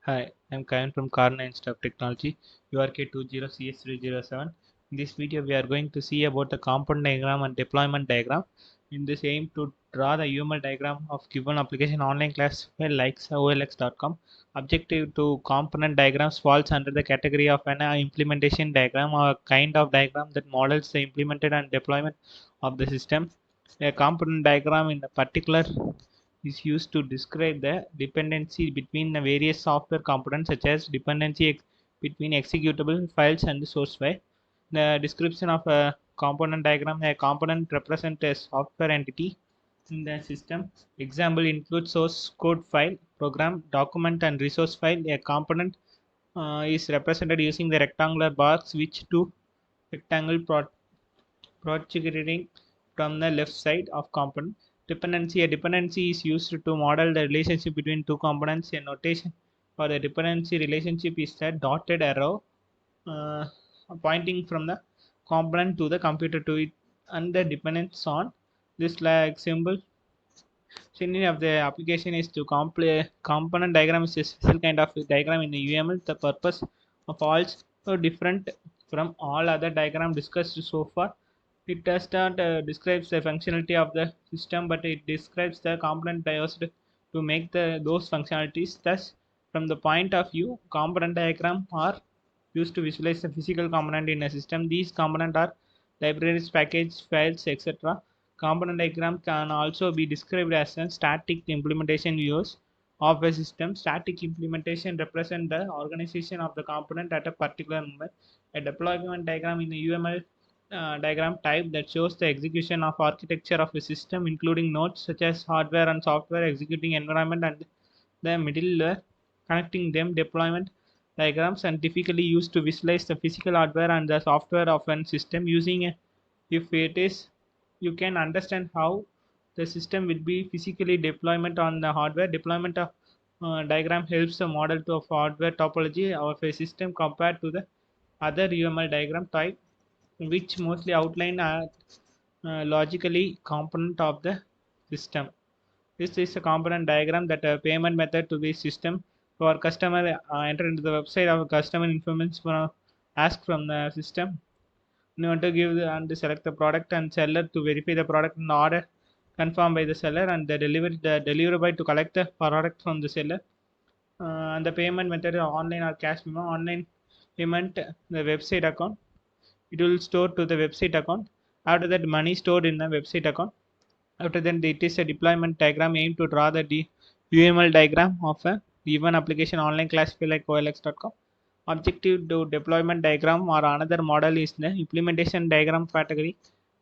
Hi, I'm Kayan from Karna Institute of Technology, URK20CS307. In this video, we are going to see about the component diagram and deployment diagram. In this aim to draw the UML diagram of given application online class file like olx.com. Objective to component diagrams falls under the category of an implementation diagram or a kind of diagram that models the implemented and deployment of the system. A component diagram in a particular is used to describe the dependency between the various software components such as dependency between executable files and the source file. The description of a component diagram: a component represents a software entity in the system. Example include source code file, program, document, and resource file. A component is represented using the rectangular box which two rectangle projecting from the left side of component. Dependency: a dependency is used to model the relationship between two components. A notation for the dependency relationship is the dotted arrow uh, pointing from the component to the computer to it and the dependence on this like symbol. Synonym of the application is to component diagram is a special kind of diagram in the UML. The purpose of all so different from all other diagram discussed so far. It does not describe the functionality of the system, but it describes the component used to make those functionalities. Thus, from the point of view, component diagram are used to visualize the physical component in a system. These components are libraries, packages, files, etc. Component diagram can also be described as a static implementation views of a system. Static implementation represents the organization of the component at a particular moment. A deployment diagram in the UML diagram type that shows the execution of architecture of a system, including nodes such as hardware and software executing environment and the middleware connecting them. Deployment diagrams are typically used to visualize the physical hardware and the software of a system. Using a, if it is, you can understand how the system will be physically deployment on the hardware. Deployment of diagram helps the model of hardware topology of a system compared to the other UML diagram type, which mostly outline a logically component of the system. This is a component diagram that a payment method to the system. For customer enter into the website of customer information from ask from the system. You want to give and select the product and seller to verify the product and order confirmed by the seller and the delivery to collect the product from the seller. And the payment method online or cash memo. Online payment the website account, it will store to the website account. After that, money stored in the website account. After that, it is a deployment diagram aimed to draw the UML diagram of a given application online class file like olx.com. Objective to deployment diagram or another model is the implementation diagram category.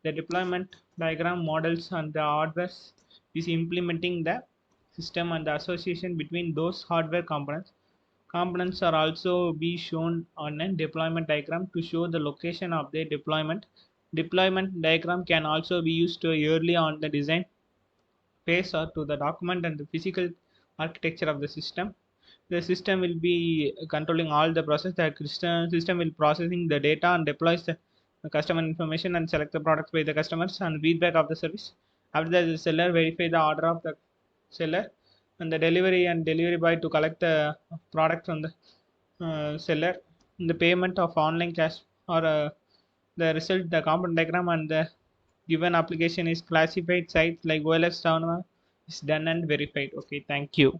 The deployment diagram models and the hardware is implementing the system and the association between those hardware components. Components are also be shown on a deployment diagram to show the location of their deployment. Deployment diagram can also be used to early on the design phase or to the document and the physical architecture of the system. The system will be controlling all the process. The system will processing the data and deploys the customer information and select the products by the customers and feedback of the service. After that, the seller verify the order of the seller and the delivery and delivery boy to collect the product from the seller. The payment of online cash or the result, the component diagram and the given application is classified sites like OLX down is done and verified. Okay, thank you.